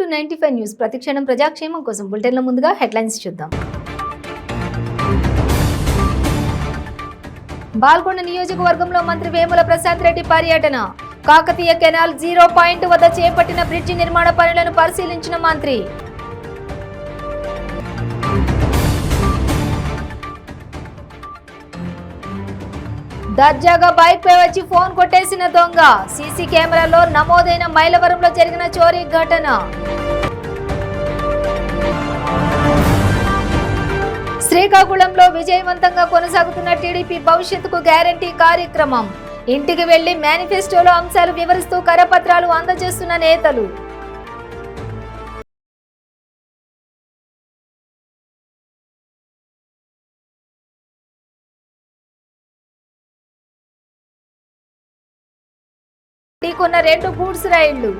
Welcome to 95 news. ప్రతిక్షణం ప్రజాక్షేమం కోసం బులెటిన్ల ముందుగా హెడ్లైన్స్ చూద్దాం. బాల్కొండ నియోజకవర్గంలో మంత్రి వేముల ప్రశాంత్ రెడ్డి పర్యటన. కాకతీయ కెనాల్ 0 పాయింట్ వద్ద చేపట్టిన బ్రిడ్జి నిర్మాణ పనులను పరిశీలించిన మంత్రి. దర్జాగా బైక్ పై వచ్చి ఫోన్ కొట్టేసిన దొంగ. సీసీ కెమెరాలో నమోదైన మైలవరంలో జరిగిన చోరీ ఘటన. శ్రీకాకుళంలో విజయవంతంగా కొనసాగుతున్న టీడీపీ భవిష్యత్తుకు గ్యారంటీ కార్యక్రమం. ఇంటికి వెళ్లి మేనిఫెస్టోలో అంశాలు వివరిస్తూ కరపత్రాలు అందజేస్తున్న నేతలు. ఢీకొన్న 2 గూడ్స్ రైళ్లు.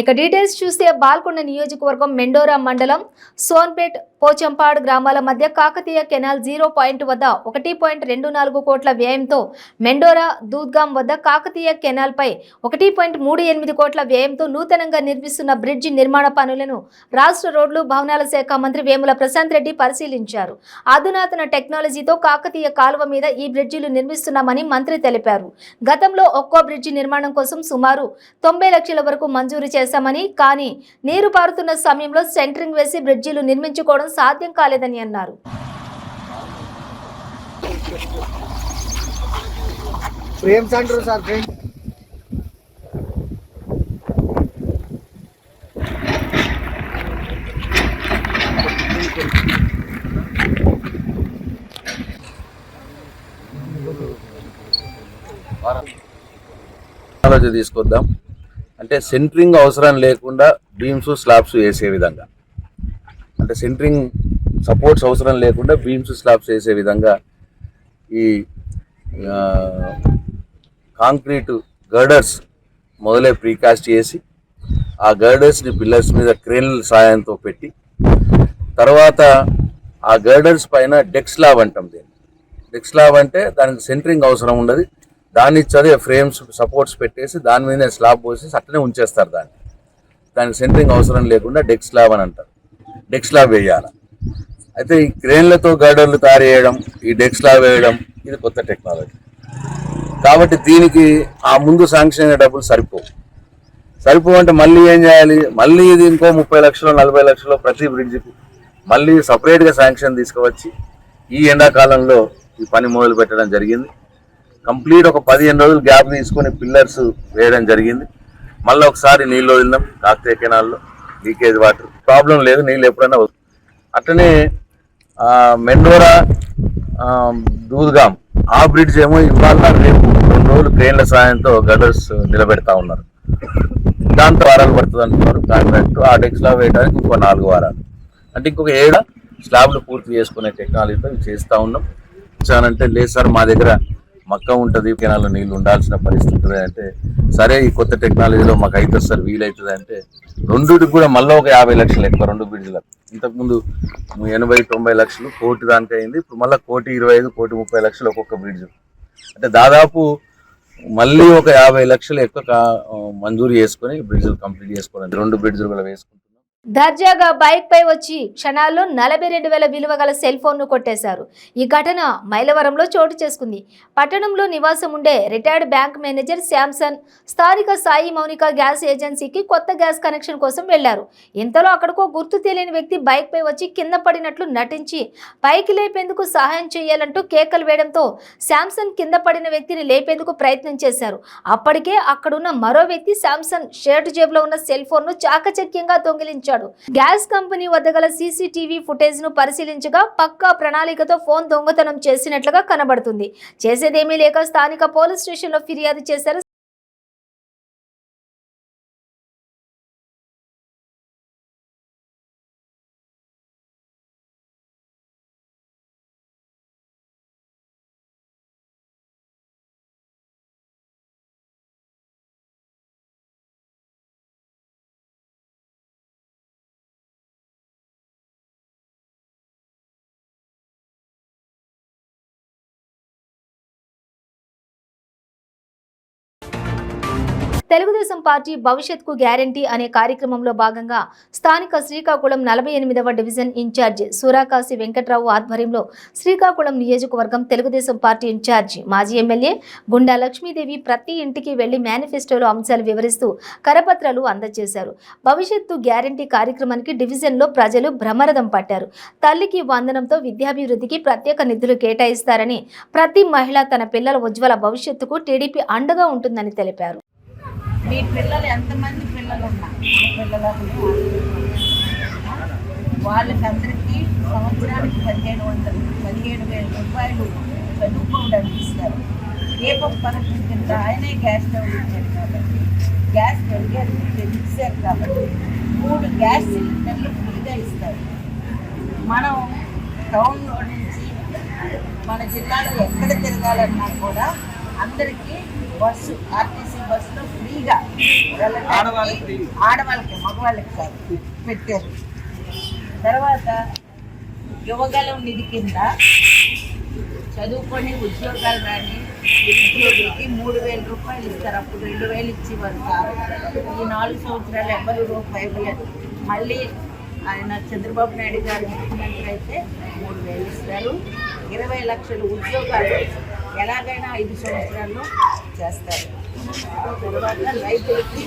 ఇక డీటెయిల్స్ చూస్తే బాల్కొండ నియోజకవర్గం మెండోరా మండలం సోన్పేట్ పోచంపాడు గ్రామాల మధ్య కాకతీయ కెనాల్ 0 పాయింట్ వద్ద 1.24 కోట్ల వ్యయంతో మెండోరా దూద్గాం వద్ద కాకతీయ కెనాల్ పై 1.38 కోట్ల వ్యయంతో నూతనంగా నిర్మిస్తున్న బ్రిడ్జి నిర్మాణ పనులను రాష్ట్ర రోడ్లు భవనాల శాఖ మంత్రి వేముల ప్రశాంత్ రెడ్డి పరిశీలించారు. అధునాతన టెక్నాలజీతో కాకతీయ కాలువ మీద ఈ బ్రిడ్జిలు నిర్మిస్తున్నామని మంత్రి తెలిపారు. గతంలో ఒక్కో బ్రిడ్జి నిర్మాణం కోసం సుమారు 90 లక్షల వరకు మంజూరు చేశామని, కానీ నీరు పారుతున్న సమయంలో సెంటరింగ్ వేసి బ్రిడ్జిలు నిర్మించుకోవడం సాధ్యం కాలేదని అన్నారు. తీసుకొద్దాం అంటే సెంటరింగ్ అవసరం లేకుండా బీమ్స్ స్లాబ్స్ వేసే విధంగా, అంటే సెంటరింగ్ సపోర్ట్స్ అవసరం లేకుండా బీమ్స్ స్లాబ్స్ వేసే విధంగా ఈ కాంక్రీట్ గర్డర్స్ మొదలే ప్రీకాస్ట్ చేసి ఆ గర్డర్స్ని పిల్లర్స్ మీద క్రేన్ల సాయంతో పెట్టి తర్వాత ఆ గర్డర్స్ పైన డెక్ స్లాబ్ అంటాం. డెక్ స్లాబ్ అంటే దానికి సెంటరింగ్ అవసరం ఉండదు, దాన్ని చదివే ఫ్రేమ్స్ సపోర్ట్స్ పెట్టేసి దాని మీదనే స్లాబ్ పోసి అట్లనే ఉంచేస్తారు. దానికి సెంటరింగ్ అవసరం లేకుండా డెక్ స్లాబ్ అని అంటారు. డెక్ స్లాబ్ వేయాలి. అయితే ఈ క్రేన్లతో గర్డర్లు తయారు చేయడం, ఈ డెక్ స్లాబ్ వేయడం ఇది కొత్త టెక్నాలజీ కాబట్టి దీనికి ఆ ముందు శాంక్షన్ అయిన డబ్బులు సరిపోవు అంటే మళ్ళీ ఏం చేయాలి, మళ్ళీ ఇది ఇంకో 30 లక్షలు 40 లక్షలు ప్రతి బ్రిడ్జికి మళ్ళీ సపరేట్గా శాంక్షన్ తీసుకువచ్చి ఈ ఎండాకాలంలో ఈ పని మొదలు పెట్టడం జరిగింది. కంప్లీట్ ఒక 15 రోజులు గ్యాప్ తీసుకొని పిల్లర్స్ వేయడం జరిగింది. మళ్ళీ ఒకసారి నీళ్ళు వదిలినాం. కాకతీయ కెనాల్లో లీకేజ్ వాటర్ ప్రాబ్లం లేదు, నీళ్ళు ఎప్పుడైనా వస్తుంది. అట్లనే మెండోరా దూద్గాం ఆ బ్రిడ్జ్ ఏమో ఇవాళ రేపు 2 రోజులు క్రేన్ల సాయంతో గడర్స్ నిలబెడతా ఉన్నారు. దాంతో వారాలు పడుతుంది అంటున్నారు కాంట్రాక్ట్. ఆ డెక్ స్లాబ్ వేయడానికి ఇంకో 4 వారాలు, అంటే ఇంకొక 7 స్లాబ్లు పూర్తి చేసుకునే టెక్నాలజీతో ఇవి చేస్తూ ఉన్నాం. అంటే లేదు సార్ మా దగ్గర మక్క ఉంటుంది, కెనాల్లో నీళ్ళు ఉండాల్సిన పరిస్థితి అంటే సరే ఈ కొత్త టెక్నాలజీలో మాకు అవుతుంది సార్ వీలవుతుంది అంటే రెండుకి కూడా మళ్ళీ ఒక 50 లక్షలు ఎక్కువ 2 బ్రిడ్జ్లకు. ఇంతకుముందు 80-90 లక్షలు, 1 కోటి దానికి అయింది. ఇప్పుడు మళ్ళీ 1,25,00,000 1,30 లక్షలు ఒక్కొక్క బ్రిడ్జ్, అంటే దాదాపు మళ్ళీ ఒక 50 లక్షలు ఎక్కువ మంజూరు చేసుకొని బ్రిడ్జ్లు కంప్లీట్ చేసుకోవడానికి 2 బ్రిడ్జ్లు కూడా వేసుకుంటున్నాం. దర్జాగా బైక్ పై వచ్చి క్షణాల్లో 42,000 విలువ గల సెల్ ఫోన్ ను కొట్టేశారు. ఈ ఘటన మైలవరంలో చోటు చేసుకుంది. పట్టణంలో నివాసం ఉండే రిటైర్డ్ బ్యాంక్ మేనేజర్ శాంసన్ స్థానిక సాయి మౌనిక గ్యాస్ ఏజెన్సీకి కొత్త గ్యాస్ కనెక్షన్ కోసం వెళ్లారు. ఇంతలో అక్కడికో గుర్తు తెలియని వ్యక్తి బైక్ పై వచ్చి కింద పడినట్లు నటించి పైకి లేపేందుకు సహాయం చేయాలంటూ కేకలు వేయడంతో శాంసన్ కింద పడిన వ్యక్తిని లేపేందుకు ప్రయత్నం చేశారు. అప్పటికే అక్కడున్న మరో వ్యక్తి శాంసన్ షర్ట్ జేబులో ఉన్న సెల్ ఫోన్ ను చాకచక్యంగా దొంగిలించారు. గ్యాస్ కంపెనీ వద్ద గల సీసీటీవీ ఫుటేజ్ ను పరిశీలించగా పక్కా ప్రణాళికతో ఫోన్ దొంగతనం చేసినట్లుగా కనబడుతుంది. చేసేదేమీ లేక స్థానిక పోలీస్ స్టేషన్ లో ఫిర్యాదు చేశారు. తెలుగుదేశం పార్టీ భవిష్యత్కు గ్యారంటీ అనే కార్యక్రమంలో భాగంగా స్థానిక శ్రీకాకుళం 48వ డివిజన్ ఇన్ఛార్జి సూరాకాశి వెంకట్రావు ఆధ్వర్యంలో శ్రీకాకుళం నియోజకవర్గం తెలుగుదేశం పార్టీ ఇన్ఛార్జి మాజీ ఎమ్మెల్యే గుండా లక్ష్మీదేవి ప్రతి ఇంటికి వెళ్లి మేనిఫెస్టోలో అంశాలు వివరిస్తూ కరపత్రాలు అందజేశారు. భవిష్యత్తు గ్యారంటీ కార్యక్రమానికి డివిజన్లో ప్రజలు బ్రహ్మరథం పట్టారు. తల్లికి వందనంతో విద్యాభివృద్ధికి ప్రత్యేక నిధులు కేటాయిస్తారని, ప్రతి మహిళ తన పిల్లల ఉజ్వల భవిష్యత్తుకు టీడీపీ అండగా ఉంటుందని తెలిపారు. మీ పిల్లలు ఎంతమంది పిల్లలు ఉన్నా వాళ్ళకందరికీ సంవత్సరానికి 17,000 రూపాయలు చదువుకోవడానికి ఇస్తారు. దీపం పథకం కింద ఆయనే గ్యాస్ స్టవ్ ఇచ్చారు కాబట్టి, గ్యాస్ ఇచ్చారు కాబట్టి 3 గ్యాస్ సిలిండర్లు ఫ్రీగా ఇస్తారు. మనం టౌన్లో నుంచి మన జిల్లాలో ఎక్కడ తిరగాలన్నా కూడా అందరికీ బస్సు, ఆర్టీసీ బస్సులో ఫ్రీగా వెళ్ళడానికి ఆడవాళ్ళకి, మగవాళ్ళకి కాదు పెట్టారు. తర్వాత యువగలం నిధి కింద చదువుకొని ఉద్యోగాలు రాని నిరుద్యోగులకి 3,000 రూపాయలు ఇస్తారు. అప్పుడు 2,000 ఇచ్చేవారు కాదు. ఈ 4 సంవత్సరాలు ఎవరు రూపాయి ఇవ్వలేదు. మళ్ళీ ఆయన చంద్రబాబు నాయుడు గారు ముఖ్యమంత్రి అయితే 3,000 ఇస్తారు. 20 లక్షల ఉద్యోగాలు ఎలాగైనా 5 సంవత్సరాల్లో చేస్తారు. తర్వాత రైతులకి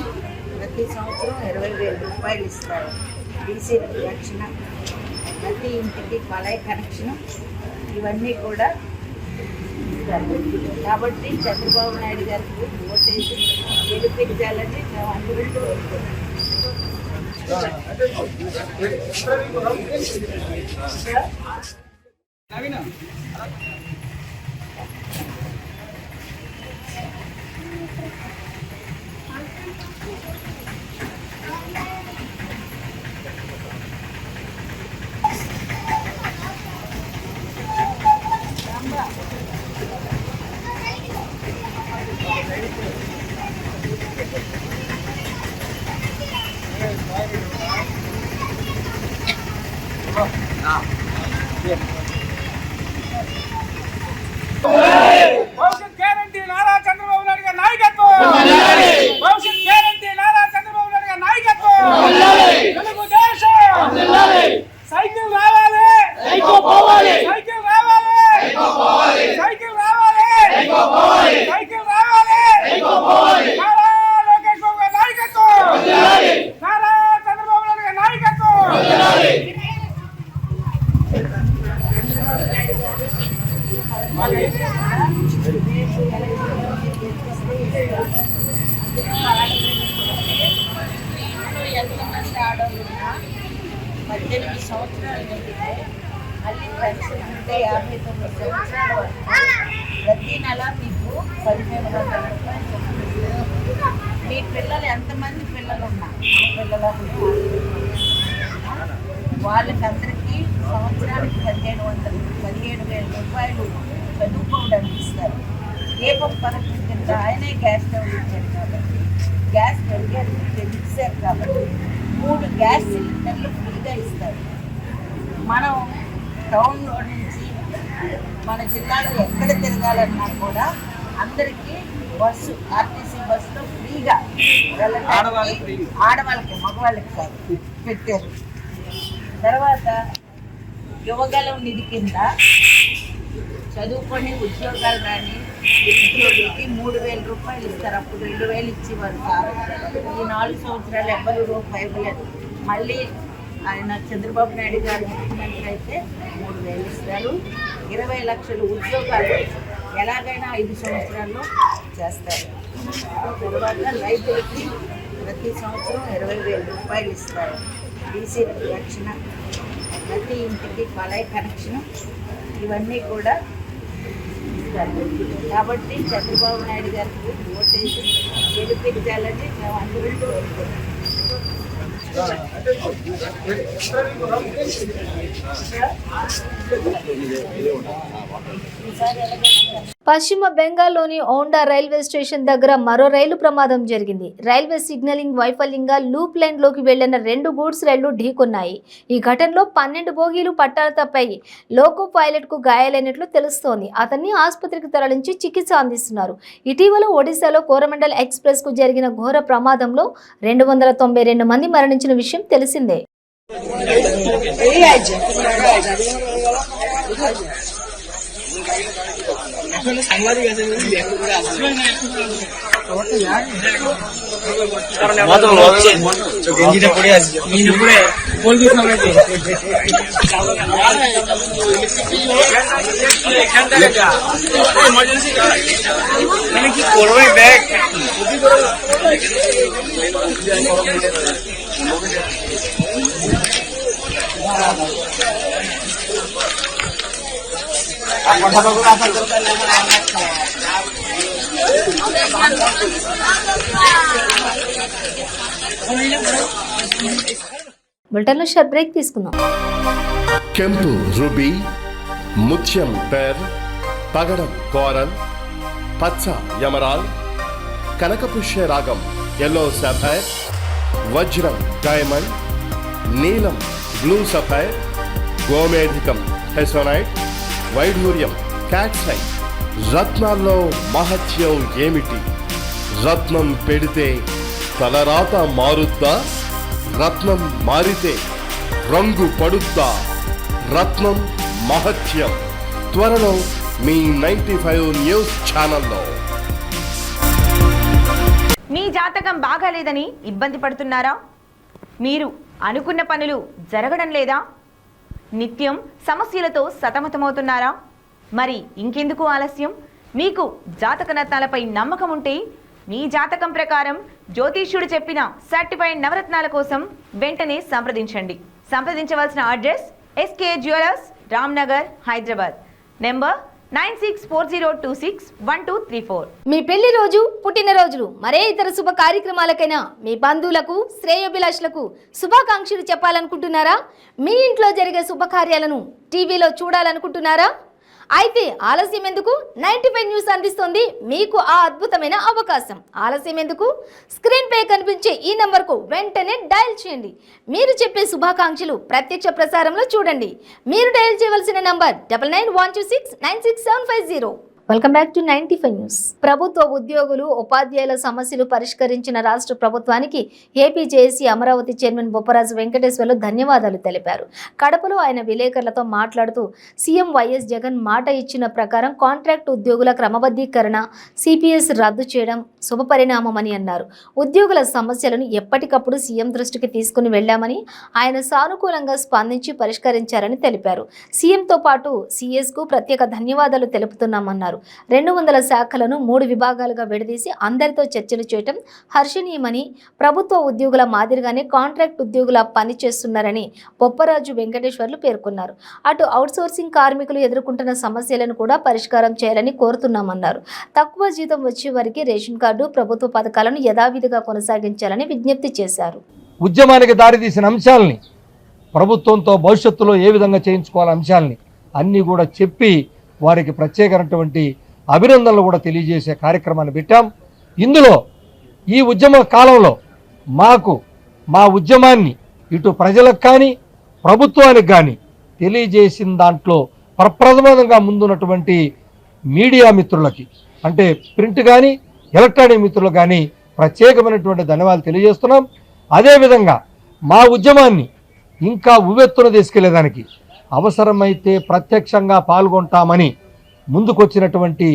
ప్రతి సంవత్సరం 20,000 రూపాయలు ఇస్తారు. బీసీ రక్షణ, ప్రతి ఇంటికి పలాయ్ కనెక్షన్, ఇవన్నీ కూడా ఇస్తారు. కాబట్టి చంద్రబాబు నాయుడు గారికి ఓటేసి గెలిపించాలని మేము అందరూ భవిష్యత్ గ్యారంటీ నారా చంద్రబాబు నాయుడు గారి నాయకత్వం. భవిష్యత్ గ్యారంటీ నారా చంద్రబాబు నాయుడు గారి నాయకత్వం. తెలుగుదేశం సైకిల్ రావాలి, సైకిల్ రావాలి, సైకిల్ రావాలి, సైకిల్ రావాలి. నారా లోకేష్ బాబు గారి నాయకత్వం, నారా చంద్రబాబు నాయుడు గారి నాయకత్వం. ఎంతమంది ఆడవాళ్ళున్నా 18 సంవత్సరాలు నిండితే మళ్ళీ పెన్షన్ ఉంటే 59 సంవత్సరాల వరకు ప్రతి నెల మీకు 1,500 రూపాయలు చొప్పున. మీ పిల్లలు ఎంతమంది పిల్లలు ఉన్నా వాళ్ళకందరికీ సంవత్సరానికి 17,000 రూపాయలు చదువుకోవడానికి ఇస్తారు. దీపం పథకం కింద ఆయనే గ్యాస్ స్టవ్ ఇచ్చారు కాబట్టి, గ్యాస్ ఇచ్చారు కాబట్టి 3 గ్యాస్ సిలిండర్లు ఫ్రీగా ఇస్తారు. మనం టౌన్లో నుంచి మన జిల్లాలో ఎక్కడ తిరగాలన్నా కూడా అందరికీ బస్సు, ఆర్టీసీ బస్సులో ఫ్రీగా వెళ్ళడానికి ఆడవాళ్ళకి, మగవాళ్ళకి కాదు పెట్టారు. తర్వాత యువగలం నిధి కింద చదువుకొని ఉద్యోగాలు రాని నిరుద్యోగులకి 3,000 రూపాయలు ఇస్తారు. అప్పుడు 2,000 ఇచ్చేవారు కాదు. ఈ 4 సంవత్సరాలు ఎవరు రూపాయి ఇవ్వలేదు. మళ్ళీ ఆయన చంద్రబాబు నాయుడు గారు ముఖ్యమంత్రి అయితే 3,000 ఇస్తారు. 20 లక్షల ఉద్యోగాలు ఎలాగైనా 5 సంవత్సరాల్లో చేస్తారు. తర్వాత రైతులకి ప్రతి సంవత్సరం 20,000 రూపాయలు ఇస్తారు. బీసీ రక్షణ, ప్రతి ఇంటికి పలాయ్ కనెక్షన్, ఇవన్నీ కూడా ఇస్తారు. కాబట్టి చంద్రబాబు నాయుడు గారికి ఓటేసి గెలిపించాలని మేము అందరూ ఈసారి పశ్చిమ బెంగాల్లోని ఓండా రైల్వే స్టేషన్ దగ్గర మరో రైలు ప్రమాదం జరిగింది. రైల్వే సిగ్నలింగ్ వైఫల్యంగా లూప్ లైన్లోకి వెళ్లిన 2 గూడ్స్ రైళ్లు ఢీకొన్నాయి. ఈ ఘటనలో 12 బోగీలు పట్టాలు తప్పాయి. లోకో పైలట్ కు గాయాలైనట్లు తెలుస్తోంది. అతన్ని ఆసుపత్రికి తరలించి చికిత్స అందిస్తున్నారు. ఇటీవల ఒడిశాలో కోరమండల్ ఎక్స్ప్రెస్ కు జరిగిన ఘోర ప్రమాదంలో 292 మంది మరణించిన విషయం తెలిసిందే. బులెటిన్లో షార్ట్ బ్రేక్ తీసుకుందాం. ಕೆಂಪು ರುಬಿ, ಮುತ್ಯಂ ಪೇರ್, పగడం కోరల్, పచ్చ యమరాల్, కనకపుష్య రాగం ఎల్లో సఫైర్, వజ్రం డైమండ్, నీలం బ్లూ సఫైర్, గోమేధికం హెసోనైట్, వైఢూర్యం క్యాట్సైట్. రత్నాల్లో మహత్యం ఏమిటి? రత్నం పెడితే తలరాత మారుద్దా? రత్నం మారితే రంగు పడుద్దా? రత్నం మహత్యం త్వరలో మీ 95 న్యూస్ ఛానల్లో. మీ జాతకం బాగాలేదని ఇబ్బంది పడుతున్నారా? మీరు అనుకున్న పనులు జరగడం లేదా? నిత్యం సమస్యలతో సతమతమవుతున్నారా? మరి ఇంకెందుకు ఆలస్యం? మీకు జాతక రత్నాలపై నమ్మకం ఉంటే మీ జాతకం ప్రకారం జ్యోతిష్యుడు చెప్పిన సర్టిఫైడ్ నవరత్నాల కోసం వెంటనే సంప్రదించండి. సంప్రదించవలసిన address SK jewellers, Ramnagar, Hyderabad. Number 9640261234. మీ పెళ్లి రోజు, పుట్టినరోజులు, మరే ఇతర శుభ కార్యక్రమాలకైనా మీ బంధువులకు, శ్రేయోభిలాషులకు శుభాకాంక్షలు చెప్పాలనుకుంటున్నారా? మీ ఇంట్లో జరిగే శుభకార్యాలను టీవీలో చూడాలనుకుంటున్నారా? అయితే ఆలస్యం ఎందుకు? 95 న్యూస్ అందిస్తోంది మీకు ఆ అద్భుతమైన అవకాశం. ఆలస్యం ఎందుకు? స్క్రీన్ పై కనిపించే ఈ నంబర్కు వెంటనే డయల్ చేయండి. మీరు చెప్పే శుభాకాంక్షలు ప్రత్యక్ష ప్రసారంలో చూడండి. మీరు డయల్ చేయవలసిన number 9912696750. Welcome back to 95 news. ప్రభుత్వ ఉద్యోగులు, ఉపాధ్యాయుల సమస్యలు పరిష్కరించిన రాష్ట్ర ప్రభుత్వానికి AP JAC Amaravati chairman Bopparaju Venkateswarlu ధన్యవాదాలు తెలిపారు. కడపలో ఆయన విలేకరులతో మాట్లాడుతూ సీఎం వైఎస్ జగన్ మాట ఇచ్చిన ప్రకారం కాంట్రాక్ట్ ఉద్యోగుల క్రమబద్ధీకరణ, సిపిఎస్ రద్దు చేయడం శుభపరిణామమని అన్నారు. ఉద్యోగుల సమస్యలను ఎప్పటికప్పుడు సీఎం దృష్టికి తీసుకుని వెళ్లామని, ఆయన సానుకూలంగా స్పందించి పరిష్కరించారని తెలిపారు. సీఎంతో పాటు సిఎస్కు ప్రత్యేక ధన్యవాదాలు తెలుపుతున్నామన్నారు. 200 శాఖలను 3 విభాగాలుగా విడదీసి అందరితో చర్చలు చేయటం హర్షణీయమని, ప్రభుత్వ ఉద్యోగుల మాదిరిగానే కాంట్రాక్ట్ ఉద్యోగుల పని చేస్తున్నారని బొప్పరాజు వెంకటేశ్వర్లు పేర్కొన్నారు. అటు అవుట్సోర్సింగ్ కార్మికులు ఎదుర్కొంటున్న సమస్యలను కూడా పరిష్కారం చేయాలని కోరుతున్నామన్నారు. తక్కువ జీతం వచ్చే వారికి రేషన్ కార్డు, ప్రభుత్వ పథకాలను యథావిధిగా కొనసాగించాలని విజ్ఞప్తి చేశారు. ఉద్యమానికి దారితీసిన అంశాలని, ప్రభుత్వంతో భవిష్యత్తులో ఏ విధంగా చేయించుకోవాల అంశాలని అన్నీ కూడా చెప్పి వారికి ప్రత్యేకమైనటువంటి అభినందనలు కూడా తెలియజేసే కార్యక్రమాన్ని పెట్టాం. ఇందులో ఈ ఉద్యమ కాలంలో మాకు మా ఉద్యమాన్ని ఇటు ప్రజలకు కానీ ప్రభుత్వానికి కానీ తెలియజేసిన దాంట్లో ప్రప్రథమంగా ముందున్నటువంటి మీడియా మిత్రులకి, అంటే ప్రింట్ కానీ ఎలక్ట్రానిక్ మిత్రులకు కానీ ప్రత్యేకమైనటువంటి ధన్యవాదాలు తెలియజేస్తున్నాం. అదేవిధంగా మా ఉద్యమాన్ని ఇంకా ఉవ్వెత్తున తీసుకెళ్లేదానికి అవసరమైతే ప్రత్యక్షంగా పాల్గొంటామని ముందుకొచ్చినటువంటి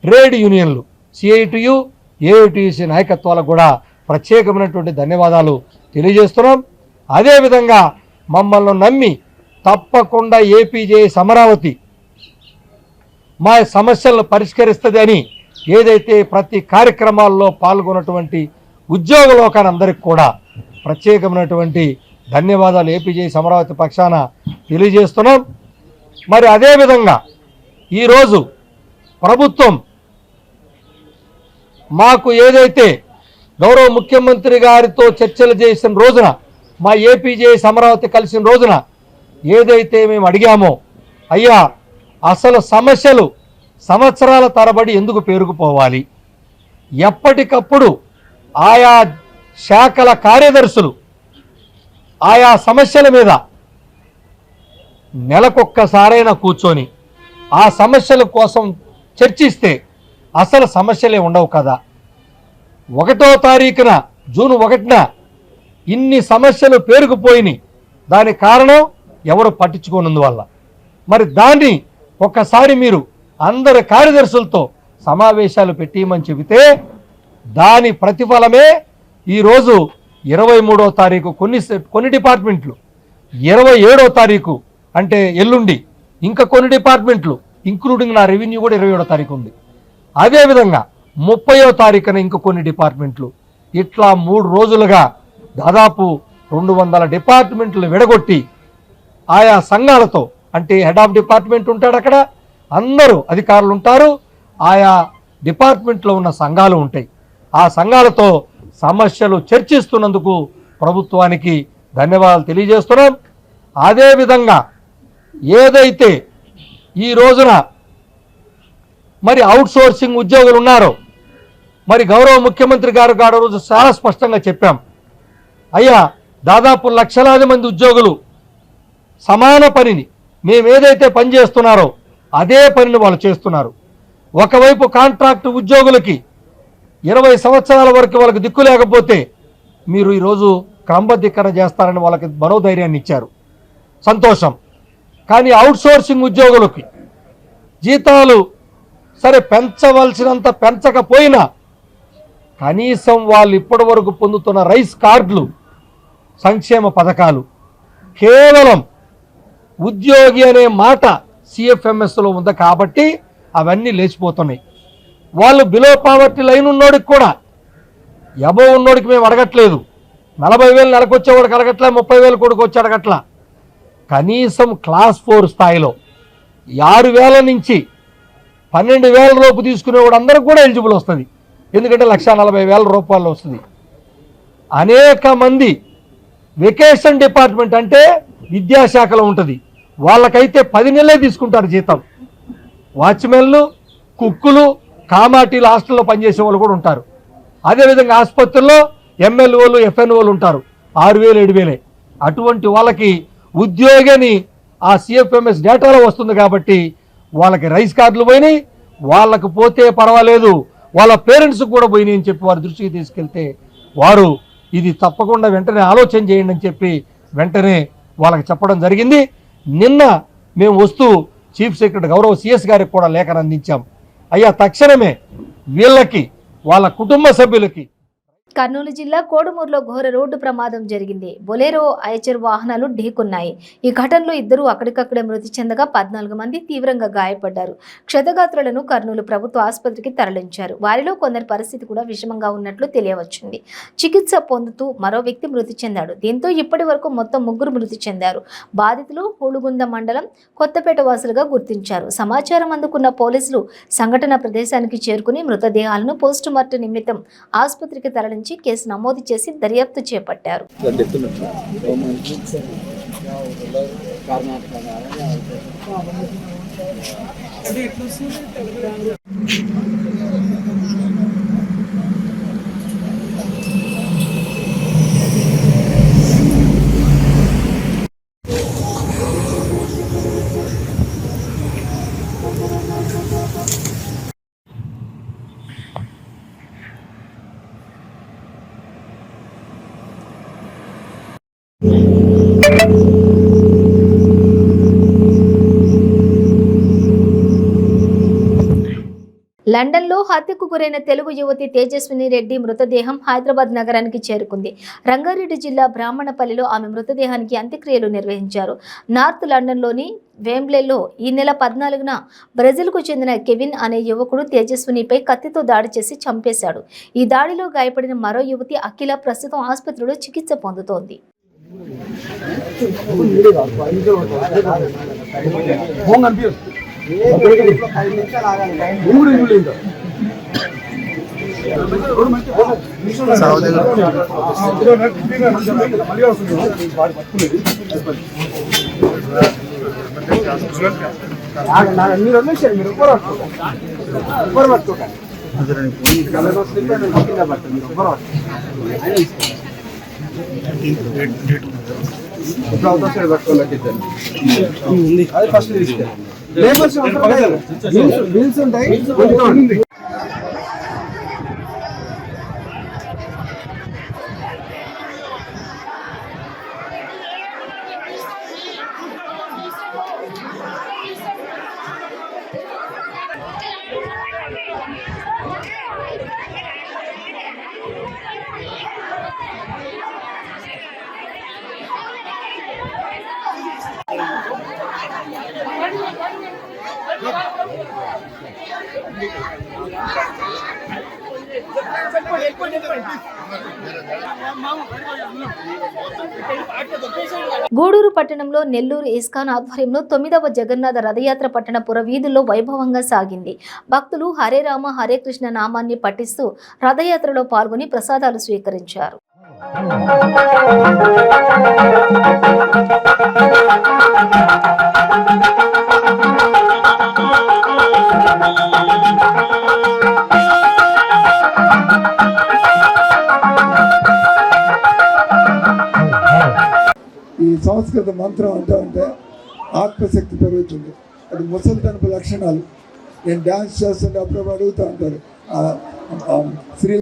ట్రేడ్ యూనియన్లు, సిఐటియు, ఏఐటియుసి నాయకత్వాలకు కూడా ప్రత్యేకమైనటువంటి ధన్యవాదాలు తెలియజేస్తున్నాం. అదేవిధంగా మమ్మల్ని నమ్మి తప్పకుండా ఏపీజేఎస్ అమరావతి మా సమస్యలను పరిష్కరిస్తుంది అని ఏదైతే ప్రతి కార్యక్రమాల్లో పాల్గొన్నటువంటి ఉద్యోగ లోకానందరికీ కూడా ప్రత్యేకమైనటువంటి ధన్యవాదాలు ఏపీజేఎస్ అమరావతి పక్షాన తెలియజేస్తున్నాం. మరి అదేవిధంగా ఈరోజు ప్రభుత్వం మాకు ఏదైతే గౌరవ ముఖ్యమంత్రి గారితో చర్చలు చేసిన రోజున, మా ఏపీజేఎస్ అమరావతి కలిసిన రోజున ఏదైతే మేము అడిగామో, అయ్యా అసలు సమస్యలు సంవత్సరాల తరబడి ఎందుకు పేరుకుపోవాలి? ఎప్పటికప్పుడు ఆయా శాఖల కార్యదర్శులు ఆయా సమస్యల మీద నెలకొక్కసారైనా కూర్చొని ఆ సమస్యల కోసం చర్చిస్తే అసలు సమస్యలే ఉండవు కదా. 1వ తారీఖున జూన్ 1న ఇన్ని సమస్యలు పేరుకుపోయినాయి. దానికి కారణం ఎవరు పట్టించుకోనందువల్ల. మరి దాన్ని ఒక్కసారి మీరు అందరి కార్యదర్శులతో సమావేశాలు పెట్టిమని చెబితే దాని ప్రతిఫలమే ఈరోజు 23వ తారీఖు కొన్ని డిపార్ట్మెంట్లు, 27వ తారీఖు అంటే ఎల్లుండి ఇంకా కొన్ని డిపార్ట్మెంట్లు ఇంక్లూడింగ్ నా రెవెన్యూ కూడా 27వ తారీఖు ఉంది. అదేవిధంగా 30వ తారీఖున ఇంక కొన్ని డిపార్ట్మెంట్లు, ఇట్లా 3 రోజులుగా దాదాపు 200 డిపార్ట్మెంట్లు విడగొట్టి ఆయా సంఘాలతో, అంటే హెడ్ ఆఫ్ డిపార్ట్మెంట్ ఉంటాడు, అక్కడ అందరూ అధికారులు ఉంటారు, ఆయా డిపార్ట్మెంట్లో ఉన్న సంఘాలు ఉంటాయి. ఆ సంఘాలతో సమస్యలు చర్చిస్తున్నందుకు ప్రభుత్వానికి ధన్యవాదాలు తెలియజేస్తున్నాం. అదేవిధంగా ఏదైతే ఈ రోజున మరి అవుట్సోర్సింగ్ ఉద్యోగులు ఉన్నారో, మరి గౌరవ ముఖ్యమంత్రి గారు రోజు చాలా స్పష్టంగా చెప్పాం, అయ్యా దాదాపు లక్షలాది మంది ఉద్యోగులు సమాన పనిని మేమేదైతే పని చేస్తున్నారో అదే పనిని వాళ్ళు చేస్తున్నారు. ఒకవైపు కాంట్రాక్ట్ ఉద్యోగులకి 20 సంవత్సరాల వరకు వాళ్ళకి దిక్కు లేకపోతే మీరు ఈరోజు క్రమబద్ధీకరణ చేస్తారని వాళ్ళకి మనోధైర్యాన్ని ఇచ్చారు, సంతోషం. కానీ అవుట్సోర్సింగ్ ఉద్యోగులకి జీతాలు సరే పెంచవలసినంత పెంచకపోయినా కనీసం వాళ్ళు ఇప్పటి వరకు పొందుతున్న రైస్ కార్డులు, సంక్షేమ పథకాలు కేవలం ఉద్యోగి అనే మాట సిఎఫ్ఎంఎస్లో ఉంది కాబట్టి అవన్నీ లేచిపోతున్నాయి. వాళ్ళు బిలో పావర్టీ లైన్ ఉన్నోడికి కూడా, ఎబో ఉన్నోడికి మేము అడగట్లేదు, 40,000 నెలకు వచ్చేవాడికి అడగట్లా, 30,000 కొడుకు వచ్చి అడగట్లా. కనీసం క్లాస్ 4 స్థాయిలో 6,000 నుంచి 12,000 లోపు తీసుకునేవాడు అందరికి కూడా ఎలిజిబుల్ వస్తుంది. ఎందుకంటే 1,40,000 రూపాయలు వస్తుంది. అనేక మంది వెకేషన్ డిపార్ట్మెంట్ అంటే విద్యాశాఖలో ఉంటుంది, వాళ్ళకైతే 10 నెలలే తీసుకుంటారు జీతం. వాచ్మెన్లు, కుక్కులు, కామాటీలు హాస్టల్లో పనిచేసే వాళ్ళు కూడా ఉంటారు. అదేవిధంగా ఆసుపత్రుల్లో ఎమ్మెల్యేలు, ఎఫ్ఎన్ఓలు ఉంటారు, 6,000 7,000. అటువంటి వాళ్ళకి ఉద్యోగిని ఆ సిఎఫ్ఎంఎస్ డేటాలో వస్తుంది కాబట్టి వాళ్ళకి రైస్ కార్డులు పోయినాయి, వాళ్ళకు పోతే పర్వాలేదు, వాళ్ళ పేరెంట్స్కి కూడా పోయినాయి అని చెప్పి వారి దృష్టికి తీసుకెళ్తే వారు ఇది తప్పకుండా వెంటనే ఆలోచన చేయండి అని చెప్పి వెంటనే వాళ్ళకి చెప్పడం జరిగింది. నిన్న మేము వస్తూ చీఫ్ సెక్రటరీ గౌరవ సిఎస్ గారికి కూడా లేఖను అందించాం. అయ్యా తక్షణమే వీళ్ళకి వాళ్ళ కుటుంబ సభ్యులకి. కర్నూలు జిల్లా కోడుమూరులో ఘోర రోడ్డు ప్రమాదం జరిగింది. బొలేరో, ఐచర్ వాహనాలు ఢీకొన్నాయి. ఈ ఘటనలో 2 అక్కడికక్కడే మృతి చెందగా 14 మంది తీవ్రంగా గాయపడ్డారు. క్షతగాత్రులను కర్నూలు ప్రభుత్వ ఆసుపత్రికి తరలించారు. వారిలో కొందరి పరిస్థితి కూడా విషమంగా ఉన్నట్లు తెలియవచ్చింది. చికిత్స పొందుతూ మరో వ్యక్తి మృతి చెందాడు. దీంతో ఇప్పటి వరకు మొత్తం 3 మృతి చెందారు. బాధితులు హూలుగుంద మండలం కొత్తపేట వాసులుగా గుర్తించారు. సమాచారం అందుకున్న పోలీసులు సంఘటన ప్రదేశానికి చేరుకుని మృతదేహాలను పోస్టుమార్టం నిమిత్తం ఆసుపత్రికి తరలించారు. కేసు నమోదు చేసి దర్యాప్తు చేపట్టారు. లండన్లో హత్యకు గురైన తెలుగు యువతి తేజస్విని రెడ్డి మృతదేహం హైదరాబాద్ నగరానికి చేరుకుంది. రంగారెడ్డి జిల్లా బ్రాహ్మణపల్లిలో ఆమె మృతదేహానికి అంత్యక్రియలు నిర్వహించారు. నార్త్ లండన్లోని వేంబ్లేలో ఈ నెల 14న బ్రెజిల్కు చెందిన కెవిన్ అనే యువకుడు తేజస్వినిపై కత్తితో దాడి చేసి చంపేశాడు. ఈ దాడిలో గాయపడిన మరో యువతి అఖిల ప్రస్తుతం ఆసుపత్రిలో చికిత్స పొందుతోంది. మీరు వదిలేసారు, మీరు ఎవ్వరు పట్టుకోకండి. కింద పట్టండి, మీరు ఎవ్వరు ఇప్పుడు అవుతా సైడ్ పట్టుకోలేక అది ఫస్ట్ తీసుకెళ్ళండి. లేబర్స్ బిల్స్ ఉంటాయి. గూడూరు పట్టణంలో నెల్లూరు ఇస్కాన్ ఆధ్వర్యంలో 9వ జగన్నాథ రథయాత్ర పట్టణ పురవీధుల్లో వైభవంగా సాగింది. భక్తులు హరే రామ హరే కృష్ణ నామాన్ని పఠిస్తూ రథయాత్రలో పాల్గొని ప్రసాదాలు స్వీకరించారు. ఈ సంస్కృత మంత్రం అంటూ ఉంటే ఆత్మశక్తి పెరుగుతుంది. అది ముసలితనపు లక్షణాలు. నేను డ్యాన్స్ చేస్తుంటే అప్పుడప్పుడు అడుగుతూ ఉంటారు Shri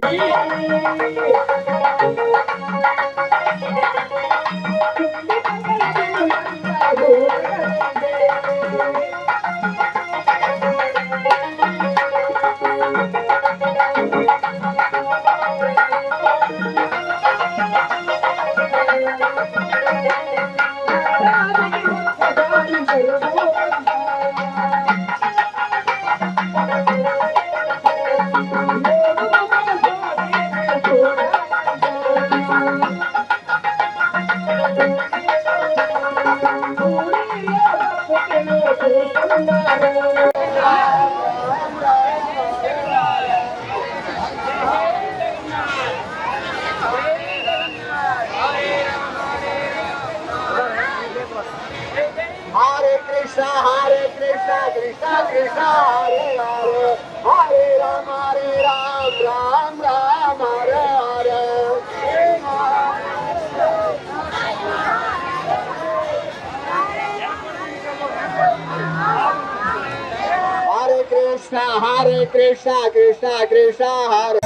Hare Krishna, Krishna Krishna, Hare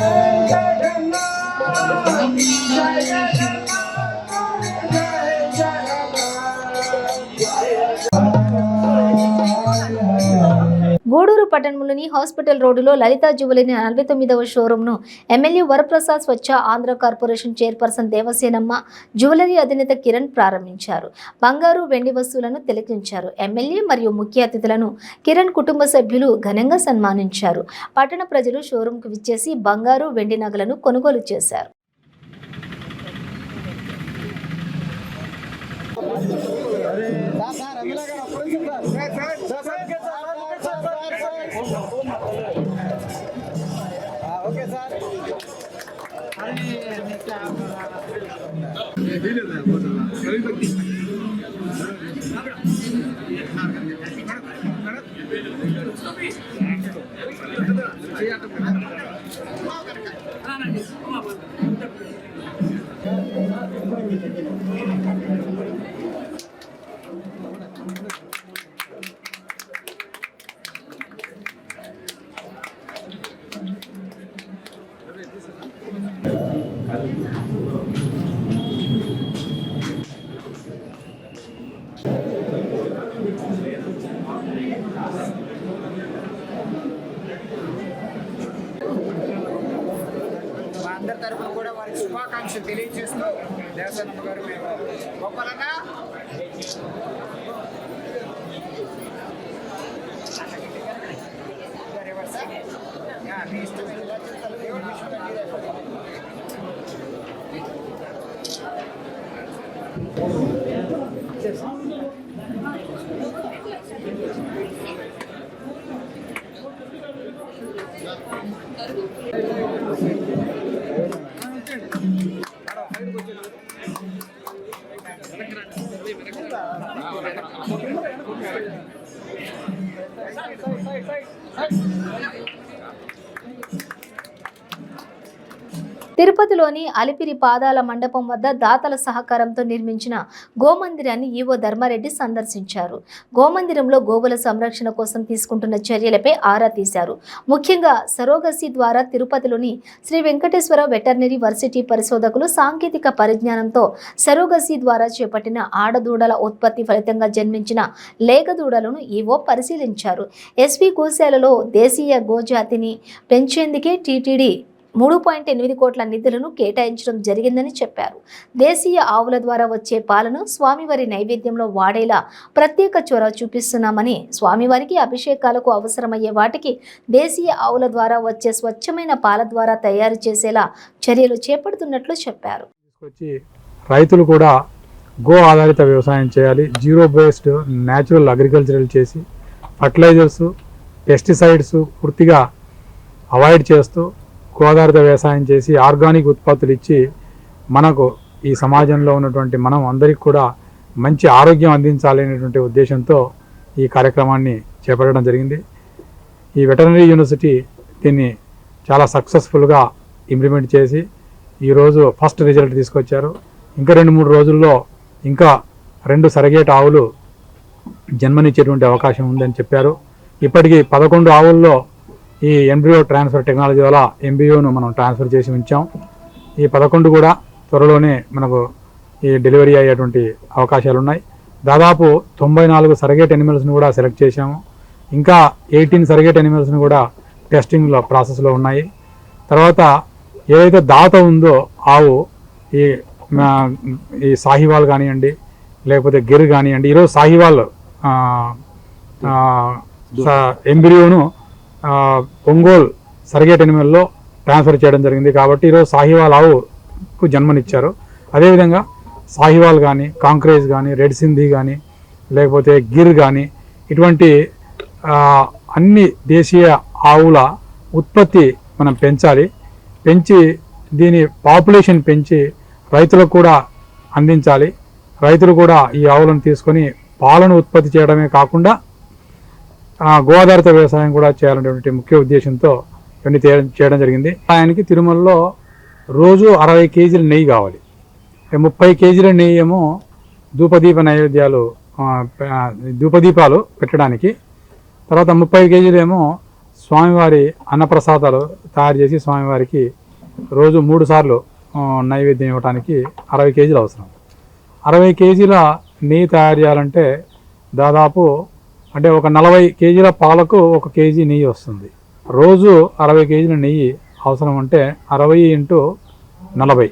Gudur పట్టణంలోని హాస్పిటల్ రోడ్డులో లలితా జ్యువెలరీ 49వ షోరూంను MLA Varaprasad Swachh Andhra corporation chairperson Devasenamma, jewellery అధినేత కిరణ్ ప్రారంభించారు. బంగారు, వెండి వస్తువులను తిలకించారు. ఎమ్మెల్యే మరియు ముఖ్య అతిథులను కిరణ్ కుటుంబ సభ్యులు ఘనంగా సన్మానించారు. పట్టణ ప్రజలు షోరూంకు విచ్చేసి బంగారు, వెండి నగలను కొనుగోలు చేశారు. అందరి తరఫున కూడా వారికి శుభాకాంక్షలు తెలియజేస్తూ దేవసేనమ్మ గారు మేము గొప్పలన్నా మీ ఇష్టమైన దేవుడు విషయం తిరుపతిలోని అలిపిరి పాదాల మండపం వద్ద దాతల సహకారంతో నిర్మించిన గోమందిరాన్ని ఈవో ధర్మారెడ్డి సందర్శించారు. గోమందిరంలో గోవుల సంరక్షణ కోసం తీసుకుంటున్న చర్యలపై ఆరా తీశారు. ముఖ్యంగా సరోగసి ద్వారా తిరుపతిలోని శ్రీ వెంకటేశ్వర వెటర్నరీ వర్సిటీ పరిశోధకులు సాంకేతిక పరిజ్ఞానంతో సరోగసి ద్వారా చేపట్టిన ఆడదూడల ఉత్పత్తి ఫలితంగా జన్మించిన లేగదూడలను ఈవో పరిశీలించారు. ఎస్వి గోశాలలో దేశీయ గోజాతిని పెంచేందుకే టీటీడీ 3.8 కోట్ల నిధులను కేటాయించడం జరిగిందని చెప్పారు. దేశీయ ఆవుల ద్వారా వచ్చే పాలను స్వామివారి నైవేద్యంలో వాడేలా ప్రత్యేక చొరవ చూపిస్తున్నామని, స్వామివారికి అభిషేకాలకు అవసరమయ్యే వాటికి దేశీయ ఆవుల ద్వారా వచ్చే స్వచ్ఛమైన పాల ద్వారా తయారు చేసేలా చర్యలు చేపడుతున్నట్లు చెప్పారు. రైతులు కూడా గో ఆధారిత వ్యవసాయం చేయాలి, జీరో బేస్డ్ న్యాచురల్ అగ్రికల్చరల్ చేసి ఫర్టిలైజర్స్, పెస్టిసైడ్స్ పూర్తిగా అవాయిడ్ చేస్తూ గోదావరిత వ్యవసాయం చేసి ఆర్గానిక్ ఉత్పత్తులు ఇచ్చి మనకు ఈ సమాజంలో ఉన్నటువంటి మనం అందరికీ కూడా మంచి ఆరోగ్యం అందించాలి అనేటువంటి ఉద్దేశంతో ఈ కార్యక్రమాన్ని చేపట్టడం జరిగింది. ఈ వెటర్నరీ యూనివర్సిటీ దీన్ని చాలా సక్సెస్ఫుల్గా ఇంప్లిమెంట్ చేసి ఈరోజు ఫస్ట్ రిజల్ట్ తీసుకొచ్చారు. ఇంకా 2-3 రోజుల్లో ఇంకా 2 సరగేట్ ఆవులు జన్మనిచ్చేటువంటి అవకాశం ఉందని చెప్పారు. ఇప్పటికీ 11 ఆవుల్లో ఈ ఎంబ్రియో ట్రాన్స్ఫర్ టెక్నాలజీ వల్ల ఎంబ్రియోను మనం ట్రాన్స్ఫర్ చేసి ఉంచాం. ఈ 11 కూడా త్వరలోనే మనకు ఈ డెలివరీ అయ్యేటువంటి అవకాశాలు ఉన్నాయి. దాదాపు 94 సర్గేట్ ఎనిమల్స్ని కూడా సెలెక్ట్ చేశాము. ఇంకా 18 సర్గేట్ ఎనిమల్స్ని కూడా టెస్టింగ్లో ప్రాసెస్లో ఉన్నాయి. తర్వాత ఏదైతే దాత ఉందో ఆవు ఈ సాహివాల్ కానివ్వండి, లేకపోతే గిర్ కానివ్వండి, ఈరోజు సాహివాల్ ఎంబ్రియోను ఒంగోల్ సర్గేట్ ఎనిమల్లో ట్రాన్స్ఫర్ చేయడం జరిగింది. కాబట్టి ఈరోజు సాహివాల్ ఆవుకు జన్మనిచ్చారు. అదేవిధంగా సాహివాల్ కానీ, కాంక్రేజ్ కానీ, రెడ్ సింధీ కానీ, లేకపోతే గిర్ కానీ ఇటువంటి అన్ని దేశీయ ఆవుల ఉత్పత్తి మనం పెంచాలి. పెంచి దీని పాపులేషన్ పెంచి రైతులకు కూడా అందించాలి. రైతులు కూడా ఈ ఆవులను తీసుకొని పాలను ఉత్పత్తి చేయడమే కాకుండా గోదావరిత వ్యవసాయం కూడా చేయాలనేటువంటి ముఖ్య ఉద్దేశంతో ఇవన్నీ చేయడం జరిగింది. ఆయనకి తిరుమలలో రోజు 60 కేజీల నెయ్యి కావాలి. 30 కేజీల నెయ్యి ఏమో ధూపదీప నైవేద్యాలు ధూపదీపాలు పెట్టడానికి, తర్వాత 30 కేజీలు ఏమో స్వామివారి అన్నప్రసాదాలు తయారు చేసి స్వామివారికి రోజు 3 సార్లు నైవేద్యం ఇవ్వడానికి 60 కేజీలు అవసరం. 60 కేజీల నెయ్యి తయారు చేయాలంటే దాదాపు అంటే ఒక 40 కేజీల పాలకు 1 కేజీ నెయ్యి వస్తుంది. రోజు 60 కేజీల నెయ్యి అవసరం. అంటే 60 × 40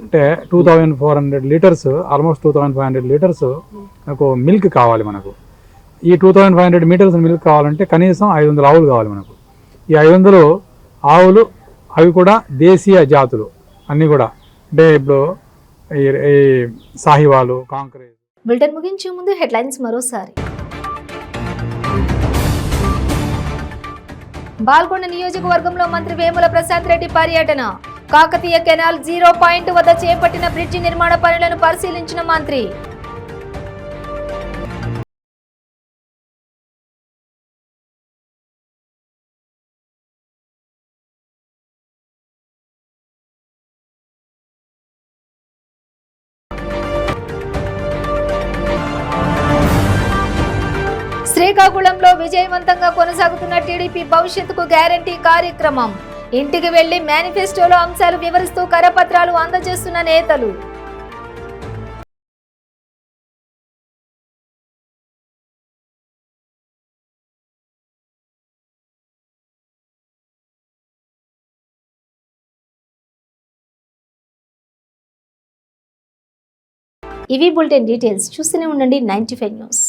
అంటే 2400 లీటర్స్, ఆల్మోస్ట్ 2500 లీటర్స్ మనకు మిల్క్ కావాలి. మనకు ఈ 2500 లీటర్స్ మిల్క్ కావాలంటే కనీసం 500 ఆవులు కావాలి మనకు. ఈ 500 ఆవులు అవి కూడా దేశీయ జాతులు అన్నీ కూడా, అంటే ఇప్పుడు ఈ సాహివాలు, కాంక్రేజ్. బులెటిన్ ముగించే ముందు హెడ్లైన్స్ మరోసారి. బాల్కొండ నియోజకవర్గంలో మంత్రి వేముల ప్రశాంత్ రెడ్డి పర్యటన. కాకతీయ కెనాల్ 0 పాయింట్ వద్ద చేపట్టిన బ్రిడ్జి నిర్మాణ పనులను పరిశీలించిన మంత్రి. శ్రీకాకుళంలో విజయవంతంగా కొనసాగుతున్న టీడీపీ భవిష్యత్తుకు గ్యారంటీ కార్యక్రమం. ఇంటికి వెళ్లి మేనిఫెస్టోలో అంశాలు వివరిస్తూ కరపత్రాలు అందజేస్తున్న నేతలు. ఇవి బులెటిన్ డీటెయిల్స్. చూస్తూనే ఉండండి 95 న్యూస్.